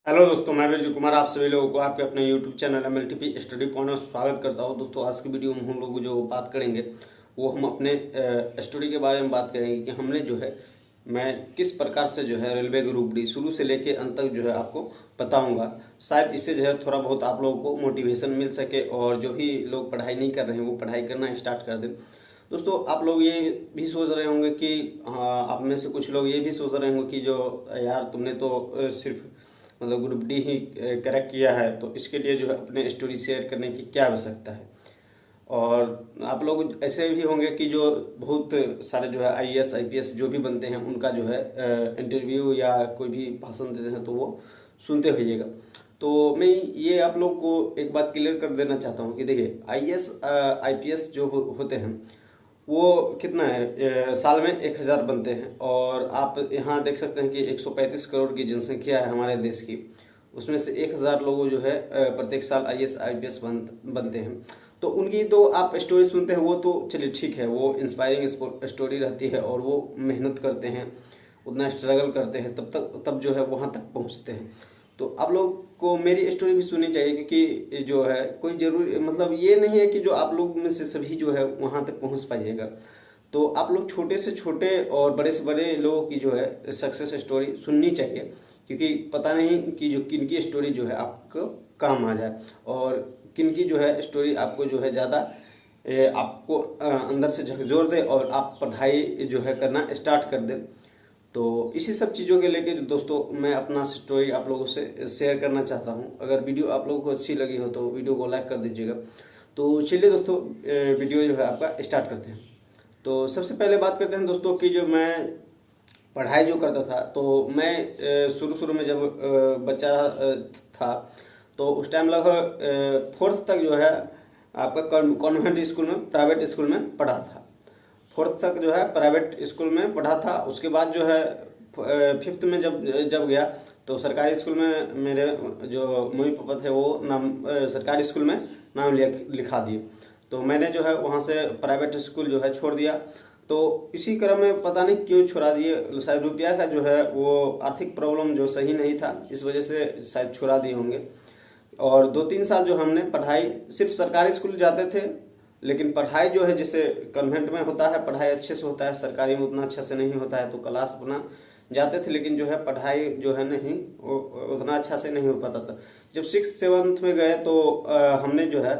Hello दोस्तों, मैं विजय कुमार आप सभी लोगों को आपके अपने YouTube channel MLTP study point में स्वागत करता हूं। दोस्तों, आज की वीडियो में हम लोग जो बात करेंगे वो हम अपने स्टडी के बारे में बात करेंगे कि हमने जो है मैं किस प्रकार से जो है रेलवे ग्रुप डी शुरू से लेके अंत तक जो है आपको बताऊंगा। शायद इससे जो है थोड़ा बहुत आप लोगों को मोटिवेशन मिल सके और जो भी लोग पढ़ाई नहीं कर रहे हैं वो पढ़ाई करना स्टार्ट कर दें। दोस्तों, आप लोग ये भी सोच रहे होंगे कि हाँ, आप में से कुछ लोग ये भी सोच रहे होंगे कि जो यार तुमने तो सिर्फ मतलब ग्रुप डी ही क्रैक किया है, तो इसके लिए जो है अपने स्टोरी शेयर करने की क्या आवश्यकता है। और आप लोग ऐसे भी होंगे कि जो बहुत सारे जो है IAS IPS जो भी बनते हैं उनका जो है इंटरव्यू या कोई भी भाषण देते हैं तो वो सुनते होइएगा। तो मैं ये आप लोग को एक बात क्लियर कर देना चाहता हूँ कि देखिए IAS IPS जो होते हैं वो कितना है, साल में 1000 बनते हैं। और आप यहाँ देख सकते हैं कि 135 करोड़ की जनसंख्या है हमारे देश की। उसमें से 1000 लोगों जो है प्रत्येक साल IAS IPS बनते हैं। तो उनकी तो आप स्टोरी सुनते हैं, वो तो चलिए ठीक है, वो इंस्पायरिंग स्टोरी रहती है और वो मेहनत करते हैं, उतना स्ट्रगल करते हैं, तब जो है वहाँ तक पहुँचते हैं। तो आप लोग को मेरी स्टोरी भी सुननी चाहिए, क्योंकि जो है कोई जरूरी मतलब ये नहीं है कि जो आप लोग में से सभी जो है वहाँ तक पहुँच पाइएगा। तो आप लोग छोटे से छोटे और बड़े से बड़े लोगों की जो है सक्सेस स्टोरी सुननी चाहिए, क्योंकि पता नहीं कि जो किनकी स्टोरी जो है आपको काम आ जाए और किनकी जो है स्टोरी आपको जो है ज़्यादा आपको अंदर से झकझोर दे और आप पढ़ाई जो है करना स्टार्ट कर दें। तो इसी सब चीज़ों के लेके दोस्तों मैं अपना स्टोरी आप लोगों से शेयर करना चाहता हूं। अगर वीडियो आप लोगों को अच्छी लगी हो तो वीडियो को लाइक कर दीजिएगा। तो चलिए दोस्तों, वीडियो जो है आपका स्टार्ट करते हैं। तो सबसे पहले बात करते हैं दोस्तों कि जो मैं पढ़ाई जो करता था, तो मैं शुरू शुरू में जब बच्चा था तो उस टाइम लगभग 4th तक जो है आपका कॉन्वेंट स्कूल में, प्राइवेट स्कूल में पढ़ा था। 4th तक जो है प्राइवेट स्कूल में पढ़ा था। उसके बाद जो है 5th में जब जब गया तो सरकारी स्कूल में मेरे जो मम्मी पापा थे वो सरकारी स्कूल में नाम लिखा दिए। तो मैंने जो है वहाँ से प्राइवेट स्कूल जो है छोड़ दिया। तो इसी क्रम में पता नहीं क्यों छुड़ा दिए, शायद रुपया का जो है वो आर्थिक प्रॉब्लम जो सही नहीं था, इस वजह से शायद छुड़ा दिए होंगे। और 2-3 साल जो हमने पढ़ाई सिर्फ सरकारी स्कूल जाते थे, लेकिन पढ़ाई जो है जैसे कन्वेंट में होता है पढ़ाई अच्छे से होता है, सरकारी में उतना अच्छा से नहीं होता है। तो क्लास अपना जाते थे, लेकिन जो है पढ़ाई जो है नहीं उतना अच्छा से नहीं हो पाता था। जब 6th-7th में गए तो हमने जो है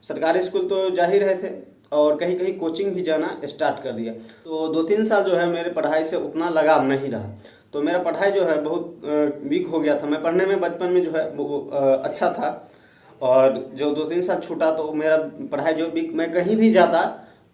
सरकारी स्कूल तो जा ही रहे थे और कहीं कहीं कोचिंग भी जाना स्टार्ट कर दिया। तो 2-3 साल जो है मेरे पढ़ाई से उतना लगाव नहीं रहा। तो मेरा पढ़ाई जो है बहुत वीक हो गया था। मैं पढ़ने में बचपन में जो है वो अच्छा था, और जो 2-3 साल छूटा तो मेरा पढ़ाई जो भी, मैं कहीं भी जाता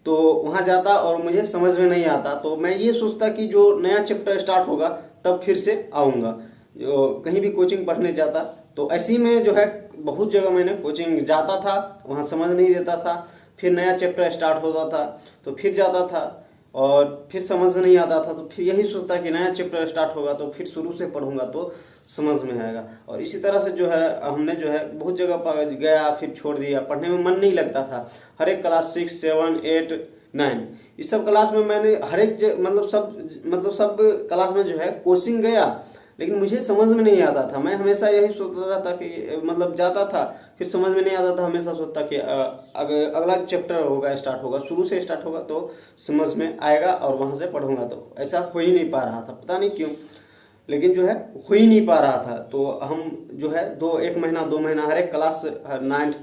तो वहाँ जाता और मुझे समझ में नहीं आता। तो मैं ये सोचता कि जो नया चैप्टर स्टार्ट होगा तब फिर से आऊँगा। जो कहीं भी कोचिंग पढ़ने जाता तो ऐसी में जो है बहुत जगह मैंने कोचिंग जाता था, वहाँ समझ नहीं देता था, फिर नया चैप्टर स्टार्ट होता था तो फिर जाता था और फिर समझ नहीं आता था। तो फिर यही सोचता कि नया चैप्टर स्टार्ट होगा तो फिर शुरू से पढ़ूंगा तो समझ में आएगा। और इसी तरह से जो है हमने जो है बहुत जगह गया, फिर छोड़ दिया, पढ़ने में मन नहीं लगता था। हर एक क्लास 6, 7, 8, 9 इस सब क्लास में मैंने हर एक मतलब सब क्लास में जो है कोचिंग गया, लेकिन मुझे समझ में नहीं आता था। मैं हमेशा यही सोचता रहता कि मतलब जाता था फिर समझ में नहीं आता था। हमेशा सोचता कि अगला चैप्टर होगा, स्टार्ट होगा, शुरू से स्टार्ट होगा तो समझ में आएगा और वहां से पढ़ूंगा। तो ऐसा हो ही नहीं पा रहा था, पता नहीं क्यों, लेकिन जो है हो ही नहीं पा रहा था। तो हम जो है 1 महीना 2 महीना हर एक क्लास 9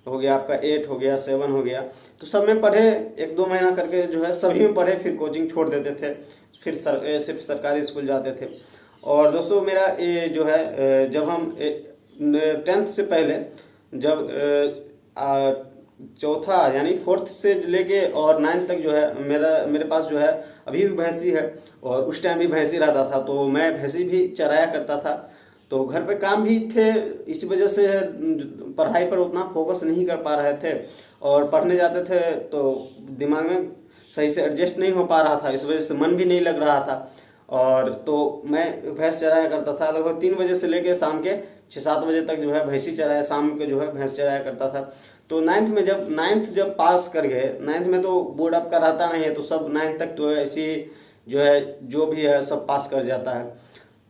हो गया, आपका 8 हो गया, 7 हो गया, तो सब में पढ़े 1-2 महीना करके जो है सभी में पढ़े, फिर कोचिंग छोड़ देते थे, फिर सिर्फ सरकारी स्कूल जाते थे। और दोस्तों मेरा ये जो है जब हम 10th से पहले जब चौथा यानी 4th से लेके और 9th तक जो है मेरे पास जो है अभी भी भैंसी है, और उस टाइम भी भैंसी रहता था। तो मैं भैंसी भी चराया करता था। तो घर पे काम भी थे, इसी वजह से पढ़ाई पर उतना फोकस नहीं कर पा रहे थे, और पढ़ने जाते थे तो दिमाग में सही से एडजस्ट नहीं हो पा रहा था, इस वजह से मन भी नहीं लग रहा था। और तो मैं भैंस चराया करता था, लगभग 3 बजे से लेकर शाम के 6-7 बजे तक जो है भैंसी चराया, शाम के जो है भैंस चराया करता था। तो 9th जब पास कर गए, 9th में तो बोर्ड आपका रहता नहीं है, तो सब 9th तक तो ऐसी जो है जो भी है सब पास कर जाता है।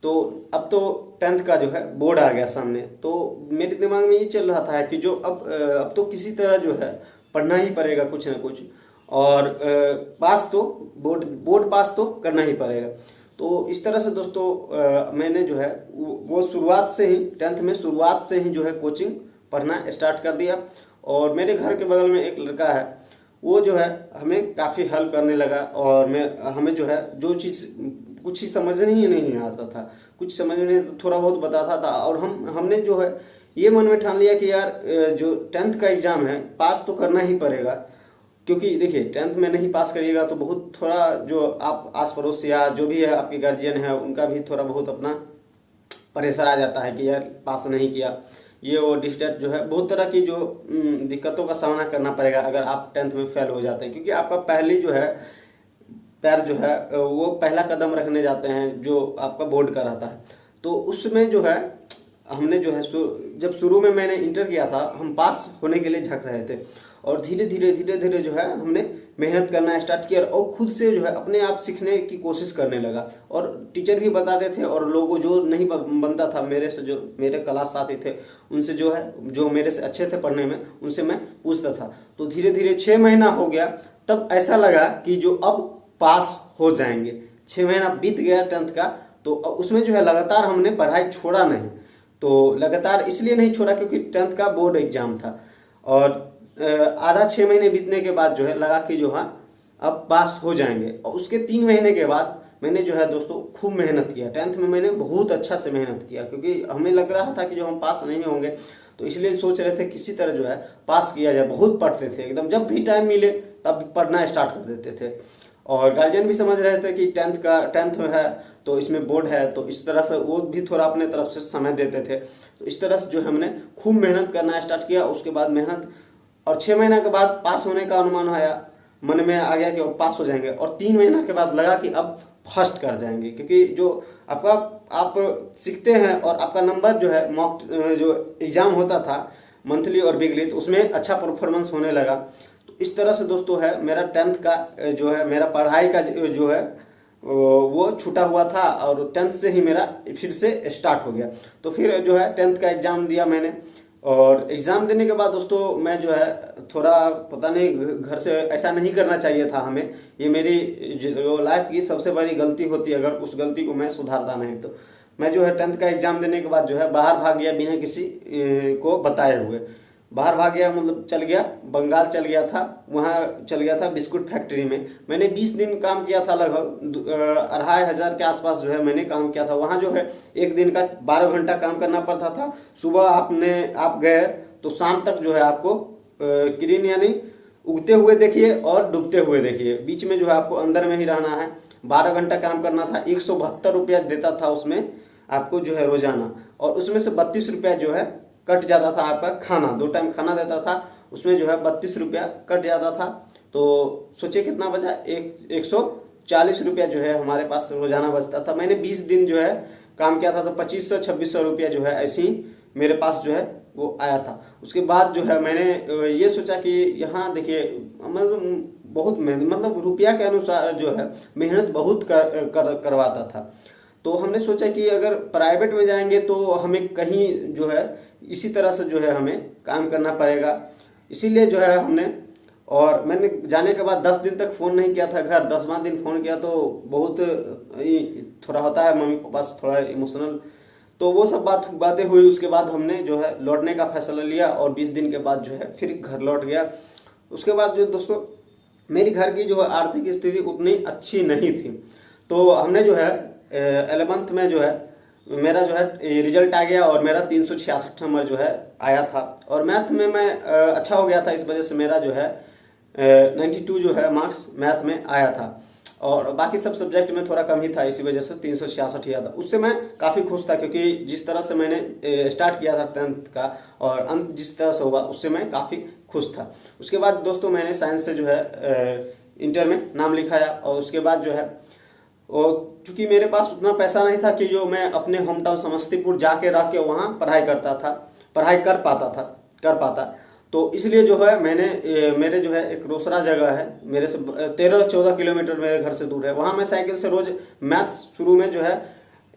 तो अब तो 10th का जो है बोर्ड आ गया सामने, तो मेरे दिमाग में ये चल रहा था कि जो अब तो किसी तरह जो है पढ़ना ही पड़ेगा कुछ ना कुछ, और पास तो बोर्ड पास तो करना ही पड़ेगा। तो इस तरह से दोस्तों मैंने जो है वो शुरुआत से ही 10th में शुरुआत से ही जो है कोचिंग पढ़ना स्टार्ट कर दिया। और मेरे घर के बगल में एक लड़का है, वो जो है हमें काफ़ी हेल्प करने लगा, और हमें जो है जो चीज़ कुछ ही समझने ही नहीं आता था, कुछ समझने थोड़ा बहुत बताता था, और हमने जो है ये मन में ठान लिया कि यार जो 10th का एग्ज़ाम है पास तो करना ही पड़ेगा, क्योंकि देखिए 10th में नहीं पास करिएगा तो बहुत थोड़ा जो आप आस पड़ोस या जो भी है आपके गार्जियन है उनका भी थोड़ा बहुत अपना प्रेशर आ जाता है कि यार पास नहीं किया, ये वो डिस्टेंट जो है बहुत तरह की जो दिक्कतों का सामना करना पड़ेगा अगर आप 10th में फेल हो जाते हैं, क्योंकि आपका पहली जो है पैर जो है वो पहला कदम रखने जाते हैं जो आपका बोर्ड का रहता है। तो उसमें जो है हमने जो है जब शुरू में मैंने इंटर किया था, हम पास होने के लिए झक रहे थे, और धीरे धीरे जो है हमने मेहनत करना स्टार्ट किया, और खुद से जो है अपने आप सीखने की कोशिश करने लगा। और टीचर भी बताते थे, और लोगों जो नहीं बनता था मेरे से, जो मेरे क्लास साथी थे उनसे जो है जो मेरे से अच्छे थे पढ़ने में, उनसे मैं पूछता था। तो धीरे धीरे 6 महीना हो गया, तब ऐसा लगा कि जो अब पास हो जाएंगे। 6 महीना बीत गया 10th का, तो उसमें जो है लगातार हमने पढ़ाई छोड़ा नहीं। तो लगातार इसलिए नहीं छोड़ा क्योंकि 10th का बोर्ड एग्जाम था, और आधा 6 महीने बीतने के बाद जो है लगा कि जो है अब पास हो जाएंगे। और उसके 3 महीने के बाद मैंने जो है दोस्तों खूब मेहनत किया। 10th में मैंने बहुत अच्छा से मेहनत किया, क्योंकि हमें लग रहा था कि जो हम पास नहीं होंगे, तो इसलिए सोच रहे थे किसी तरह जो है पास किया जाए। बहुत पढ़ते थे एकदम, जब भी टाइम मिले तब पढ़ना स्टार्ट कर देते थे। और गार्जियन भी समझ रहे थे कि 10th में है तो इसमें बोर्ड है, तो इस तरह से वो भी थोड़ा अपने तरफ से समय देते थे। तो इस तरह से जो है हमने खूब मेहनत करना स्टार्ट किया। उसके बाद मेहनत, और 6 महीना के बाद पास होने का अनुमान आया, मन में आ गया कि अब पास हो जाएंगे। और 3 महीना के बाद लगा कि अब फर्स्ट कर जाएंगे, क्योंकि जो आप सीखते हैं और आपका नंबर जो है मॉक जो एग्जाम होता था मंथली और वीकली, तो उसमें अच्छा परफॉर्मेंस होने लगा। तो इस तरह से दोस्तों है मेरा 10th का जो है मेरा पढ़ाई का जो है वो छूटा हुआ था, और 10th से ही मेरा फिर से स्टार्ट हो गया। तो फिर जो है 10th का एग्ज़ाम दिया मैंने, और एग्ज़ाम देने के बाद दोस्तों मैं जो है थोड़ा पता नहीं घर से ऐसा नहीं करना चाहिए था हमें, ये मेरी जो लाइफ की सबसे बड़ी गलती होती है, अगर उस गलती को मैं सुधारता नहीं तो। मैं जो है 10th का एग्ज़ाम देने के बाद जो है बाहर भाग गया बिना किसी को बताए हुए। बाहर भाग गया मतलब चल गया, बंगाल चल गया था, वहाँ चल गया था बिस्कुट फैक्ट्री में। मैंने 20 दिन काम किया था, लगभग 2500 के आसपास जो है मैंने काम किया था। वहाँ जो है एक दिन का 12 घंटा काम करना पड़ता था। सुबह आप गए तो शाम तक जो है आपको किरण यानी उगते हुए देखिए और डूबते हुए देखिए, बीच में जो है आपको अंदर में ही रहना है। 12 घंटा काम करना था, 172 रुपया देता था उसमें आपको जो है रोजाना, और उसमें से 32 रुपया जो है कट जाता था आपका खाना। 2 टाइम खाना देता था, उसमें जो है 32 रुपया कट जाता था। तो सोचिए कितना बचा, 140 रुपया जो है हमारे पास रोजाना बचता था। मैंने 20 दिन जो है काम किया था, तो 2500-2600 रुपया जो है ऐसे ही मेरे पास जो है वो आया था। उसके बाद जो है मैंने ये सोचा कि यहाँ देखिए मतलब बहुत मतलब रुपया के अनुसार जो है मेहनत बहुत करवाता था। तो हमने सोचा कि अगर प्राइवेट में जाएंगे तो हमें कहीं जो है इसी तरह से जो है हमें काम करना पड़ेगा, इसीलिए जो है हमने, और मैंने जाने के बाद 10 दिन तक फ़ोन नहीं किया था घर। 10वां दिन फ़ोन किया तो बहुत थोड़ा होता है मम्मी पापा से थोड़ा इमोशनल, तो वो सब बातें हुई। उसके बाद हमने जो है लौटने का फैसला लिया, और 20 दिन के बाद जो है फिर घर लौट गया। उसके बाद जो दोस्तों मेरी घर की जो है आर्थिक स्थिति उतनी अच्छी नहीं थी, तो हमने जो है 11th में जो है मेरा जो है रिजल्ट आ गया, और मेरा 366 नंबर जो है आया था। और मैथ में मैं अच्छा हो गया था, इस वजह से मेरा जो है 92 जो है मार्क्स मैथ में आया था, और बाकी सब सब्जेक्ट में थोड़ा कम ही था, इसी वजह से 366 ही आया था। उससे मैं काफ़ी खुश था, क्योंकि जिस तरह से मैंने स्टार्ट किया था 10th का और अंत जिस तरह से हुआ उससे मैं काफ़ी खुश था। उसके बाद दोस्तों मैंने साइंस से जो है इंटर में नाम लिखाया, और उसके बाद जो है और चूंकि मेरे पास उतना पैसा नहीं था कि जो मैं अपने होम टाउन समस्तीपुर जाके रह के वहाँ पढ़ाई कर पाता, तो इसलिए जो है मेरे जो है एक रोसड़ा जगह है, मेरे से 13-14 किलोमीटर मेरे घर से दूर है। वहाँ मैं साइकिल से रोज मैथ्स शुरू में जो है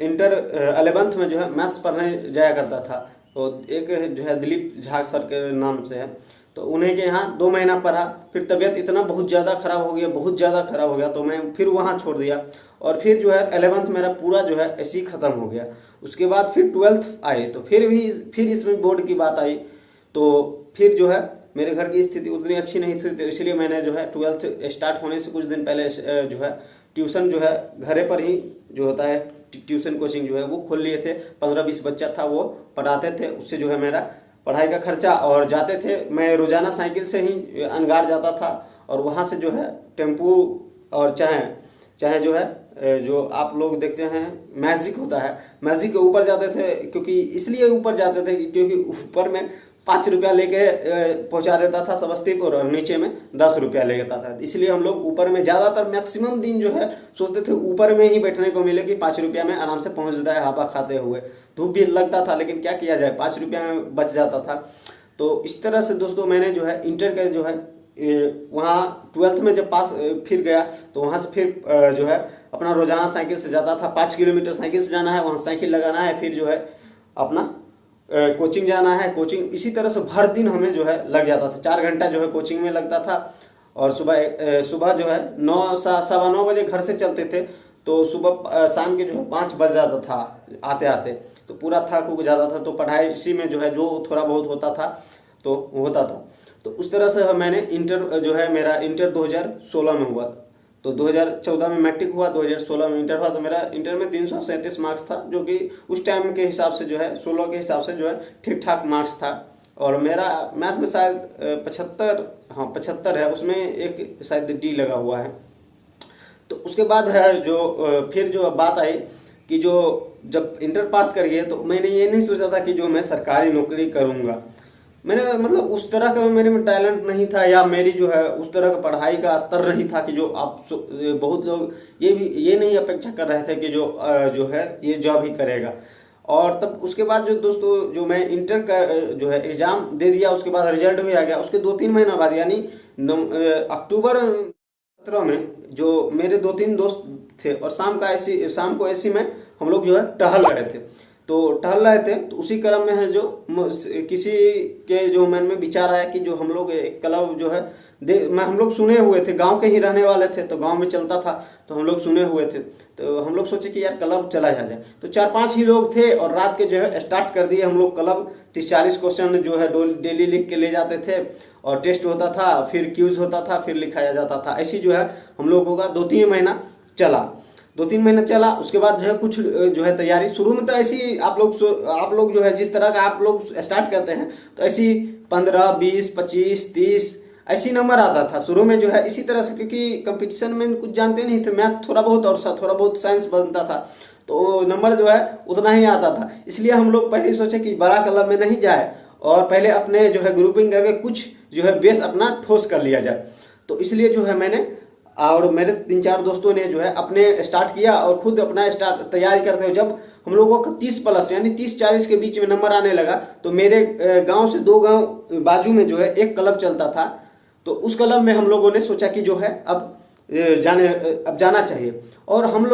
इंटर 11th में जो है मैथ्स पढ़ने जाया करता था। तो एक जो है दिलीप झा सर के नाम से है, तो उन्हीं के यहाँ 2 महीना पढ़ा। फिर तबीयत इतना बहुत ज़्यादा खराब हो गया, बहुत ज़्यादा खराब हो गया, तो मैं फिर वहाँ छोड़ दिया। और फिर जो है 11th मेरा पूरा जो है ऐसे ही ख़त्म हो गया। उसके बाद फिर 12th आई, तो फिर इसमें बोर्ड की बात आई। तो फिर जो है मेरे घर की स्थिति उतनी अच्छी नहीं थी, तो इसलिए मैंने जो है 12th स्टार्ट होने से कुछ दिन पहले जो है ट्यूशन जो है घरे पर ही जो होता है ट्यूशन कोचिंग जो है वो खोल लिए थे। 15-20 बच्चा था वो पढ़ाते थे, उससे जो है मेरा पढ़ाई का खर्चा और जाते थे। मैं रोजाना साइकिल से ही अनगार जाता था, और वहाँ से जो है टेम्पू और चाहे जो है जो आप लोग देखते हैं मैजिक होता है, मैजिक के ऊपर जाते थे। क्योंकि इसलिए ऊपर जाते थे क्योंकि ऊपर में 5 रुपया लेके पहुंचा देता था समस्तीपुर, और नीचे में 10 रुपया ले जाता था। इसलिए हम लोग ऊपर में ज़्यादातर मैक्सिमम दिन जो है सोचते थे ऊपर में ही बैठने को मिले कि 5 रुपया में आराम से पहुंच जाता है हवा खाते हुए। धूप भी लगता था, लेकिन क्या किया जाए, 5 रुपया में बच जाता था। तो इस तरह से दोस्तों मैंने जो है इंटर का जो है वहाँ 12th में जब पास फिर गया, तो वहाँ से फिर जो है अपना रोजाना साइकिल से जाता था। 5 किलोमीटर साइकिल से जाना है, वहाँ साइकिल लगाना है, फिर जो है अपना कोचिंग जाना है। कोचिंग इसी तरह से भर दिन हमें जो है लग जाता था। 4 घंटा जो है कोचिंग में लगता था। और सुबह जो है 9 सवा 9 बजे घर से चलते थे, तो सुबह शाम के जो है 5 बज जाता था आते आते। तो पूरा थक उग जाता था। तो पढ़ाई इसी में जो है जो थोड़ा बहुत होता था तो होता था। तो उस तरह से मैंने इंटर जो है मेरा इंटर 2016 में हुआ। तो 2014 में मैट्रिक हुआ, 2016 में इंटर हुआ। तो मेरा इंटर में 337 मार्क्स था, जो कि उस टाइम के हिसाब से जो है 16 के हिसाब से जो है ठीक ठाक मार्क्स था। और मेरा मैथ में शायद 75 है, उसमें एक शायद डी लगा हुआ है। तो उसके बाद है जो फिर जो बात आई कि जो जब इंटर पास करिए, तो मैंने ये नहीं सोचा था कि जो मैं सरकारी नौकरी करूँगा। मैंने मतलब उस तरह का मेरे में टैलेंट नहीं था, या मेरी जो है उस तरह का पढ़ाई का स्तर नहीं था कि जो आप बहुत लोग ये नहीं अपेक्षा कर रहे थे कि जो है ये जॉब ही करेगा। और तब उसके बाद जो दोस्तों जो मैं इंटर का जो है एग्जाम दे दिया, उसके बाद रिजल्ट भी आ गया। उसके 2-3 महीना बाद यानी अक्टूबर 17 में जो मेरे 2-3 दोस्त थे, और शाम को ऐसी में हम लोग जो है टहल रहे थे। तो टहल रहे थे, तो उसी क्रम में है जो किसी के जो मन में विचार आया कि जो हम लोग एक क्लब जो है हम लोग सुने हुए थे, गांव के ही रहने वाले थे, तो गांव में चलता था, तो हम लोग सुने हुए थे। तो हम लोग सोचे कि यार क्लब चला जाए। तो 4-5 ही लोग थे, और रात के जो है स्टार्ट कर दिए हम लोग क्लब। 30-40 क्वेश्चन जो है डेली लिख के ले जाते थे, और टेस्ट होता था, फिर क्यूज होता था, फिर लिखाया जाता था। ऐसी जो है हम लोगों का 2-3 महीना चला। 2-3 महीना चला। उसके बाद जो है कुछ जो है तैयारी शुरू में तो ऐसी आप लोग जो है जिस तरह का आप लोग स्टार्ट करते हैं, तो ऐसी 15, 20, 25, 30 ऐसी नंबर आता था शुरू में जो है इसी तरह से। क्योंकि कंपटीशन में कुछ जानते नहीं थे, मैथ थोड़ा बहुत और थोड़ा बहुत साइंस बनता था, तो नंबर जो है उतना ही आता था। इसलिए हम लोग पहले सोचे कि बड़ा क्लब में नहीं जाए, और पहले अपने जो है ग्रुपिंग करके कुछ जो है बेस अपना ठोस कर लिया जाए। तो इसलिए जो है मैंने और मेरे 3-4 दोस्तों ने जो है अपने स्टार्ट किया, और खुद अपना तैयारी करते हुए जब हम लोगों का 30+ यानी 30-40 के बीच में नंबर आने लगा, तो मेरे गांव से 2 गांव बाजू में जो है एक क्लब चलता था। तो उस क्लब में हम लोगों ने सोचा कि जो है अब जाना चाहिए। और हम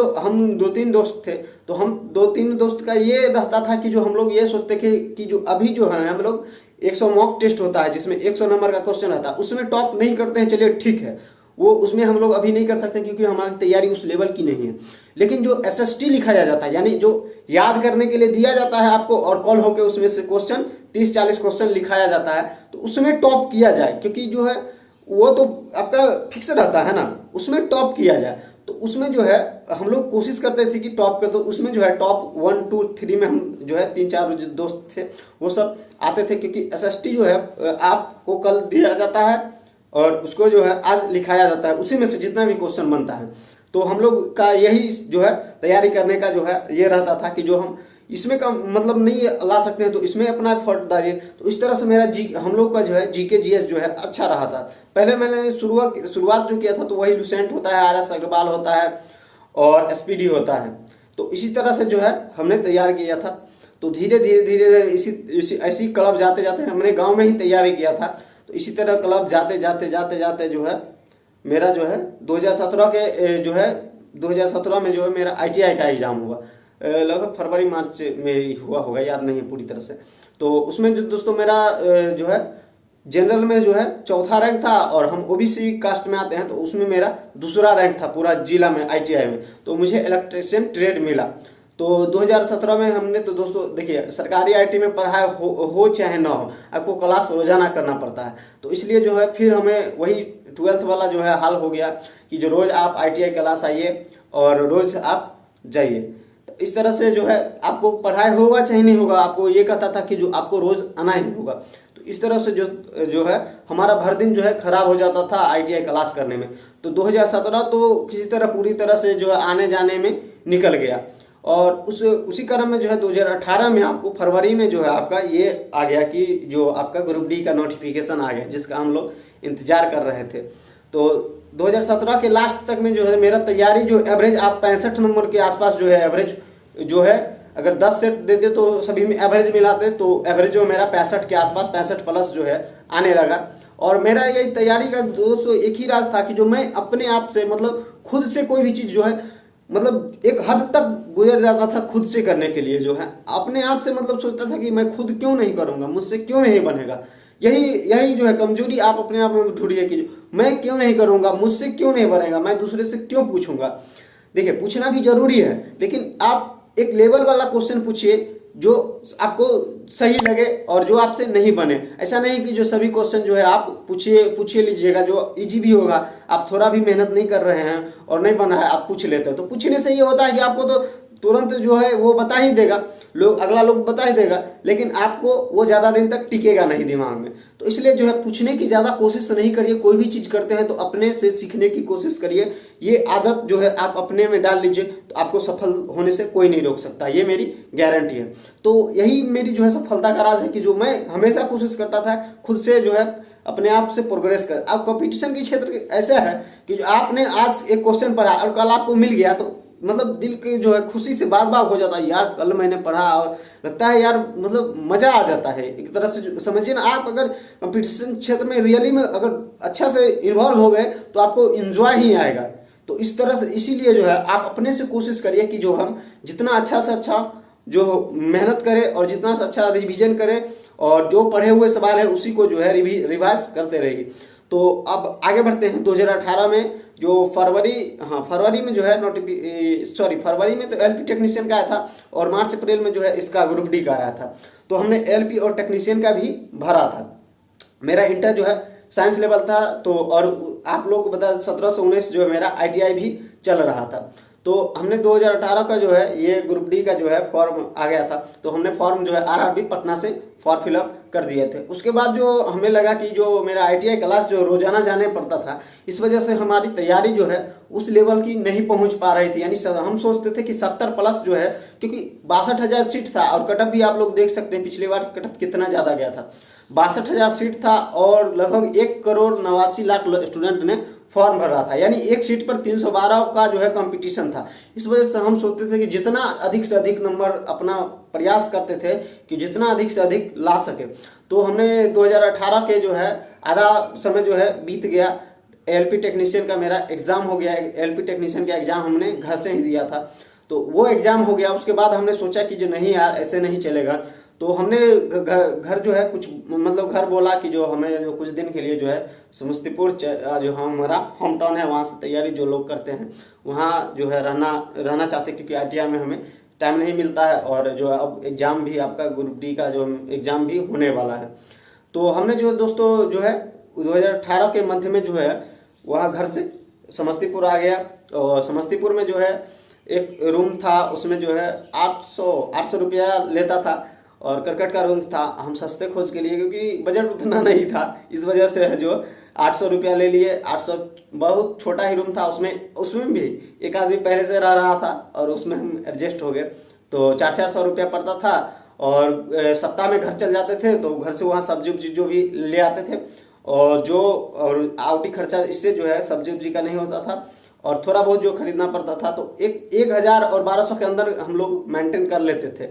2-3 दोस्त थे, तो हम 2-3 दोस्त का ये रहता था कि जो हम लोग ये सोचते थे कि जो अभी जो है हम लोग 100 मॉक टेस्ट होता है जिसमें 100 नंबर का क्वेश्चन रहता है, उसमें टॉप नहीं करते हैं, चलिए ठीक है, वो उसमें हम लोग अभी नहीं कर सकते क्योंकि हमारी तैयारी उस लेवल की नहीं है। लेकिन जो SST लिखाया जाता है, यानी जो याद करने के लिए दिया जाता है आपको, और कॉल होकर उसमें से क्वेश्चन 30-40 क्वेश्चन लिखाया जाता है, तो उसमें टॉप किया जाए। क्योंकि जो है वो तो आपका फिक्स रहता है ना, उसमें टॉप किया जाए। तो उसमें जो है हम लोग कोशिश करते थे कि टॉप के, तो उसमें जो है टॉप 1, 2, 3 में हम जो है 3-4 दोस्त थे वो सब आते थे। क्योंकि SST जो है आपको कल दिया जाता है, और उसको जो है आज लिखाया जाता है, उसी में से जितना भी क्वेश्चन बनता है। तो हम लोग का यही जो है तैयारी करने का जो है ये रहता था कि जो हम इसमें का मतलब नहीं ला सकते हैं, तो इसमें अपना एफर्ट डालिए। तो इस तरह से मेरा हम लोग का जो है GK GS जो है अच्छा रहा था। पहले मैंने शुरुआत जो किया था, तो वही लुसेंट होता है, RS अग्रवाल होता है, और SPD होता है। तो इसी तरह से जो है हमने तैयार किया था। तो धीरे धीरे ऐसी क्लब जाते जाते हमने गाँव में ही तैयारी किया था। तो इसी तरह क्लब जाते जो है मेरा जो है 2017 में जो है मेरा ITI का एग्जाम हुआ। लगभग फरवरी मार्च में ही हुआ होगा, याद नहीं है पूरी तरह से। तो उसमें जो दोस्तों मेरा जो है जनरल में जो है चौथा रैंक था, और हम ओबीसी कास्ट में आते हैं तो उसमें मेरा दूसरा रैंक था पूरा जिला में आईटीआई में। तो मुझे इलेक्ट्रिशियन ट्रेड मिला। तो 2017 में हमने, तो दोस्तों देखिए सरकारी आईटी में पढ़ाई हो चाहे ना हो, आपको क्लास रोजाना करना पड़ता है। तो इसलिए जो है फिर हमें वही 12th वाला जो है हाल हो गया कि जो रोज आप आईटीआई क्लास आइए और रोज आप जाइए। तो इस तरह से जो है आपको पढ़ाई होगा चाहे नहीं होगा, आपको ये कहता था कि जो आपको रोज आना ही होगा। तो इस तरह से जो है हमारा भर दिन जो है खराब हो जाता था आईटीआई क्लास करने में। तो 2017 तो किसी तरह पूरी तरह से जो है आने जाने में निकल गया। और उसी क्रम में जो है 2018 में आपको फरवरी में जो है आपका ये आ गया कि जो आपका ग्रुप डी का नोटिफिकेशन आ गया, जिसका हम लोग इंतजार कर रहे थे। तो 2017 के लास्ट तक में जो है मेरा तैयारी जो एवरेज आप 65 नंबर के आसपास जो है एवरेज जो है, अगर 10 सेट देते तो सभी में एवरेज मिलाते तो एवरेज जो मेरा 65 के आसपास 65 प्लस जो है आने लगा। और मेरा यही तैयारी का दोस्तों एक ही राज था कि जो मैं अपने आप से मतलब खुद से कोई भी चीज़ जो है मतलब एक हद तक गुजर जाता था खुद से करने के लिए, जो है अपने आप से मतलब सोचता था कि मैं खुद क्यों नहीं करूँगा, मुझसे क्यों नहीं बनेगा। यही जो है कमजोरी आप अपने आप में ढूंढिए कि मैं क्यों नहीं करूँगा, मुझसे क्यों नहीं बनेगा, मैं दूसरे से क्यों पूछूंगा। देखिए पूछना भी जरूरी है, लेकिन आप एक लेवल वाला क्वेश्चन पूछिए जो आपको सही लगे और जो आपसे नहीं बने। ऐसा नहीं कि जो सभी क्वेश्चन जो है आप पूछिए लीजिएगा जो इजी भी होगा, आप थोड़ा भी मेहनत नहीं कर रहे हैं और नहीं बना है आप पूछ लेते हो। तो पूछने से ये होता है कि आपको तो तुरंत जो है वो बता ही देगा, अगला लोग बता ही देगा, लेकिन आपको वो ज़्यादा दिन तक टिकेगा नहीं दिमाग में। तो इसलिए जो है पूछने की ज़्यादा कोशिश नहीं करिए। कोई भी चीज़ करते हैं तो अपने से सीखने की कोशिश करिए। ये आदत जो है आप अपने में डाल लीजिए तो आपको सफल होने से कोई नहीं रोक सकता, ये मेरी गारंटी है। तो यही मेरी जो है सफलता का राज है कि जो मैं हमेशा कोशिश करता था खुद से जो है अपने आप से प्रोग्रेस कर। अब कंपटीशन के क्षेत्र ऐसा है कि जो आपने आज एक क्वेश्चन पढ़ा और कल आपको मिल गया तो मतलब दिल की जो है खुशी से बाग बाग हो जाता है, यार कल मैंने पढ़ा और लगता है यार मतलब मजा आ जाता है एक तरह से। समझिए ना, आप अगर कंपटीशन क्षेत्र में रियली में अगर अच्छा से इन्वॉल्व हो गए तो आपको एंजॉय ही आएगा। तो इस तरह से इसीलिए जो है आप अपने से कोशिश करिए कि जो हम जितना अच्छा से अच्छा जो मेहनत करें और जितना अच्छा रिवीजन करें और जो पढ़े हुए सवाल है उसी को जो है रिवाइज करते रहिए। तो अब आगे बढ़ते हैं 2018 में जो फरवरी में जो है फरवरी में तो एलपी टेक्नीशियन का आया था और मार्च अप्रैल में जो है इसका ग्रुप डी का आया था। तो हमने एलपी और टेक्नीशियन का भी भरा था। मेरा इंटर जो है साइंस लेवल था, तो और आप लोग को बता 17 से 19 जो है मेरा आईटीआई भी चल रहा था। तो हमने 2018 का जो है ये ग्रुप डी का जो है फॉर्म आ गया था, तो हमने फॉर्म जो है आरआरबी पटना से फॉर्म फिलअप कर दिए थे। उसके बाद जो हमें लगा कि जो मेरा आईटीआई क्लास जो रोजाना जाने पड़ता था, इस वजह से हमारी तैयारी जो है उस लेवल की नहीं पहुंच पा रही थी। यानी हम सोचते थे कि 70 प्लस जो है, क्योंकि 62,000 सीट था और कटअप भी आप लोग देख सकते हैं पिछली बार कटअप कितना ज्यादा गया था, 62,000 सीट था और लगभग 1,89,00,000 स्टूडेंट ने फॉर्म भर रहा था। यानी एक सीट पर 312 का जो है कंपटीशन था। इस वजह से हम सोचते थे कि जितना अधिक से अधिक नंबर अपना प्रयास करते थे कि जितना अधिक से अधिक ला सके। तो हमने 2018 के जो है आधा समय जो है बीत गया, एलपी टेक्नीशियन का मेरा एग्जाम हो गया। एलपी टेक्नीशियन का एग्जाम हमने घर से ही दिया था, तो वो एग्जाम हो गया। उसके बाद हमने सोचा कि जो नहीं यार ऐसे नहीं चलेगा, तो हमने घर जो है कुछ मतलब घर बोला कि जो हमें जो कुछ दिन के लिए जो है समस्तीपुर जो हमारा होम टाउन है वहाँ से तैयारी जो लोग करते हैं वहाँ जो है रहना चाहते, क्योंकि आईटीआई में हमें टाइम नहीं मिलता है और जो है अब एग्जाम भी आपका ग्रुप डी का जो एग्जाम भी होने वाला है। तो हमने जो दोस्तों जो है 2018 के मध्य में जो है वहाँ घर से समस्तीपुर आ गया। और समस्तीपुर में जो है एक रूम था, उसमें जो है 800 रुपया लेता था और करकट का रूम था। हम सस्ते खोज के लिए, क्योंकि बजट उतना नहीं था, इस वजह से जो 800 रुपया ले लिए। 800 बहुत छोटा ही रूम था, उसमें भी एक आदमी पहले से रह रहा था और उसमें हम एडजस्ट हो गए। तो 400 रुपया पड़ता था और सप्ताह में घर चल जाते थे, तो घर से वहाँ सब्जी उब्जी जो भी ले आते थे और आउटी खर्चा इससे जो है सब्जी उब्जी का नहीं होता था और थोड़ा बहुत जो खरीदना पड़ता था। तो 1,000 और 1,200 के अंदर हम लोग मेंटेन कर लेते थे।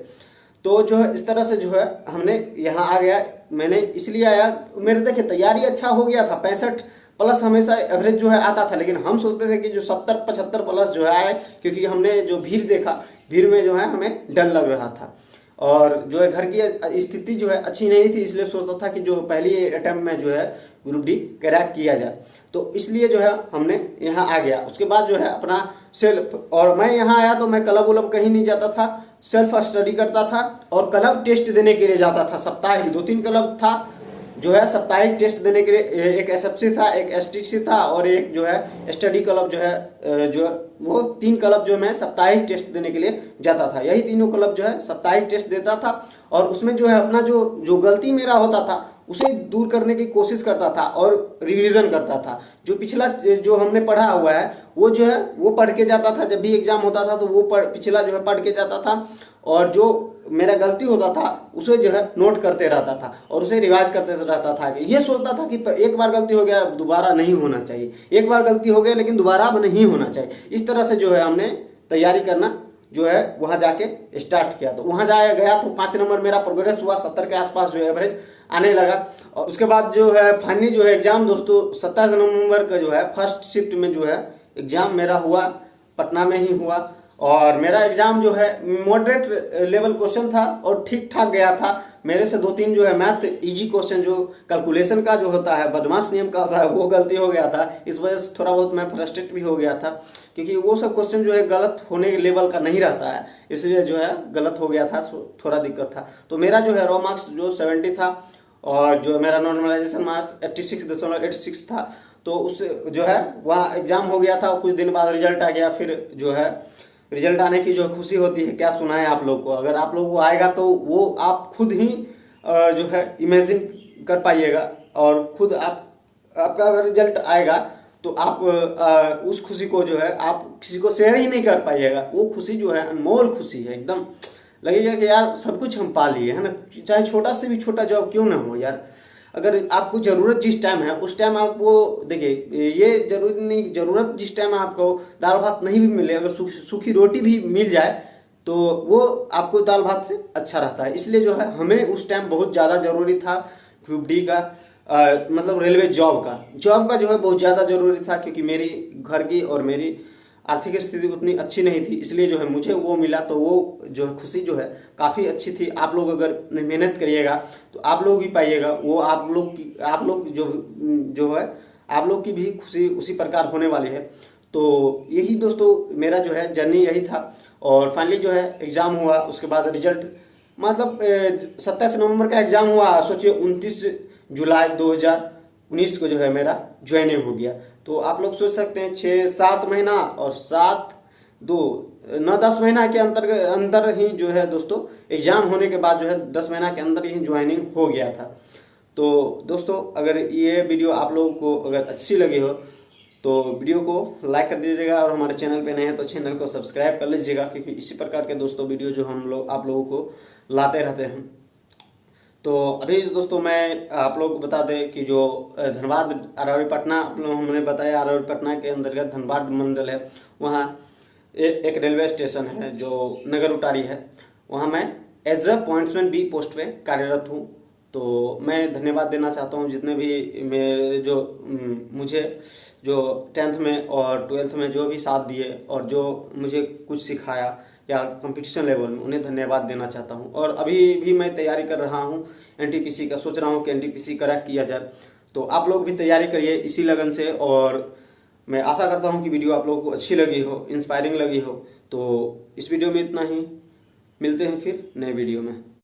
तो जो है इस तरह से जो है हमने यहाँ आ गया। मैंने इसलिए आया, मेरे देखिए तैयारी अच्छा हो गया था, 65 प्लस हमेशा एवरेज जो है आता था, लेकिन हम सोचते थे कि जो 70-75 प्लस जो है आए, क्योंकि हमने जो भीड़ देखा भीड़ में जो है हमें डर लग रहा था, और जो है घर की स्थिति जो है अच्छी नहीं थी, इसलिए सोचता था कि जो पहली अटेम्प्ट में जो है ग्रुप डी क्रैक किया जाए। तो इसलिए जो है हमने यहाँ आ गया। उसके बाद जो है अपना सेल्फ, और मैं यहाँ आया तो मैं क्लब उलब कहीं नहीं जाता था, सेल्फ स्टडी करता था और क्लब टेस्ट देने के लिए जाता था। साप्ताहिक 2-3 क्लब था जो है साप्ताहिक टेस्ट देने के लिए, एक एसएफसी था, एक एसटीसी था और एक जो है स्टडी क्लब जो है, जो वो 3 क्लब जो मैं साप्ताहिक टेस्ट देने के लिए जाता था। यही तीनों क्लब जो है साप्ताहिक टेस्ट देता था और उसमें जो है अपना जो गलती मेरा होता था उसे दूर करने की कोशिश करता था और रिवीजन करता था। जो पिछला जो हमने पढ़ा हुआ है वो जो है वो पढ़ के जाता था। जब भी एग्जाम होता था तो वो पिछला जो है पढ़ के जाता था, और जो मेरा गलती होता था उसे जो है नोट करते रहता था और उसे रिवाइज करते रहता था। ये सोचता था कि एक बार गलती हो गया दोबारा नहीं होना चाहिए, एक बार गलती हो गया लेकिन दोबारा अब नहीं होना चाहिए। इस तरह से जो है हमने तैयारी करना जो है वहां जाके स्टार्ट किया। तो वहां जाया गया तो 5 नंबर मेरा प्रोग्रेस हुआ, 70 के आसपास जो है एवरेज आने लगा। और उसके बाद जो है फाइनली जो है एग्जाम दोस्तों 27 नवंबर का जो है फर्स्ट शिफ्ट में जो है एग्जाम मेरा हुआ, पटना में ही हुआ। और मेरा एग्जाम जो है मॉडरेट लेवल क्वेश्चन था और ठीक ठाक गया था। मेरे से 2-3 जो है मैथ इजी क्वेश्चन जो कैलकुलेशन का जो होता है, बदमाश नियम का होता है, वो गलती हो गया था। इस वजह से थोड़ा बहुत मैं फ्रस्ट्रेट भी हो गया था, क्योंकि वो सब क्वेश्चन जो है गलत होने के लेवल का नहीं रहता है, इसलिए जो है गलत हो गया था, थोड़ा दिक्कत था। तो मेरा जो है रॉ मार्क्स जो 70 था और जो मेरा नॉर्मलाइजेशन मार्क्स 86.86 था। तो उस जो है वहाँ एग्जाम हो गया था। कुछ दिन बाद रिजल्ट आ गया। फिर जो है रिजल्ट आने की जो खुशी होती है क्या सुनाए आप लोग को। अगर आप लोगों को आएगा तो वो आप खुद ही जो है इमेजिन कर पाइएगा, और खुद आपका अगर रिजल्ट आएगा तो आप उस खुशी को जो है आप किसी को शेयर ही नहीं कर पाइएगा। वो खुशी जो है अनमोल खुशी है, एकदम लगेगा कि यार सब कुछ हम पा लिए है ना। चाहे छोटा से भी छोटा जॉब क्यों ना हो यार, अगर आपको जरूरत जिस टाइम है उस टाइम आप वो देखिए, ये जरूरी नहीं, जरूरत जिस टाइम आपको दाल भात नहीं भी मिले, अगर सूखी रोटी भी मिल जाए तो वो आपको दाल भात से अच्छा रहता है। इसलिए जो है हमें उस टाइम बहुत ज़्यादा जरूरी था ग्रुप डी का, मतलब रेलवे जॉब का जो है बहुत ज़्यादा जरूरी था, क्योंकि मेरी घर की और मेरी आर्थिक स्थिति उतनी अच्छी नहीं थी। इसलिए जो है मुझे वो मिला, तो वो जो है खुशी जो है काफ़ी अच्छी थी। आप लोग अगर मेहनत करिएगा तो आप लोग भी पाइएगा वो, आप लोग जो है आप लोग की भी खुशी उसी प्रकार होने वाली है। तो यही दोस्तों मेरा जो है जर्नी यही था। और फाइनली जो है एग्ज़ाम हुआ, उसके बाद रिजल्ट मतलब 27 नवंबर का एग्ज़ाम हुआ, सोचिए 29 जुलाई 2019 को जो है मेरा ज्वाइनिंग हो गया। तो आप लोग सोच सकते हैं 6-7 महीना और 7-2-9-10 महीना के अंदर ही जो है दोस्तों एग्जाम होने के बाद जो है 10 महीना के अंदर ही ज्वाइनिंग हो गया था। तो दोस्तों अगर ये वीडियो आप लोगों को अगर अच्छी लगी हो तो वीडियो को लाइक कर दीजिएगा, और हमारे चैनल पे नए हैं तो चैनल को सब्सक्राइब कर लीजिएगा, क्योंकि इसी प्रकार के दोस्तों वीडियो जो हम लोग आप लोगों को लाते रहते हैं। तो अभी दोस्तों मैं आप लोगों को बता दें कि जो धनबाद अरावली पटना हमने बताया, अरावली पटना के अंतर्गत धनबाद मंडल है, वहाँ एक रेलवे स्टेशन है जो नगर उटारी है, वहाँ मैं as a pointsman B post पे कार्यरत हूँ। तो मैं धन्यवाद देना चाहता हूँ जितने भी मेरे जो मुझे जो 10th में और 12th में जो भी साथ दिए और जो मुझे कुछ सिखाया या कंपटीशन लेवल में, उन्हें धन्यवाद देना चाहता हूं। और अभी भी मैं तैयारी कर रहा हूं एनटीपीसी का, सोच रहा हूं कि एनटीपीसी क्रैक किया जाए। तो आप लोग भी तैयारी करिए इसी लगन से, और मैं आशा करता हूं कि वीडियो आप लोगों को अच्छी लगी हो, इंस्पायरिंग लगी हो। तो इस वीडियो में इतना ही, मिलते हैं फिर नए वीडियो में।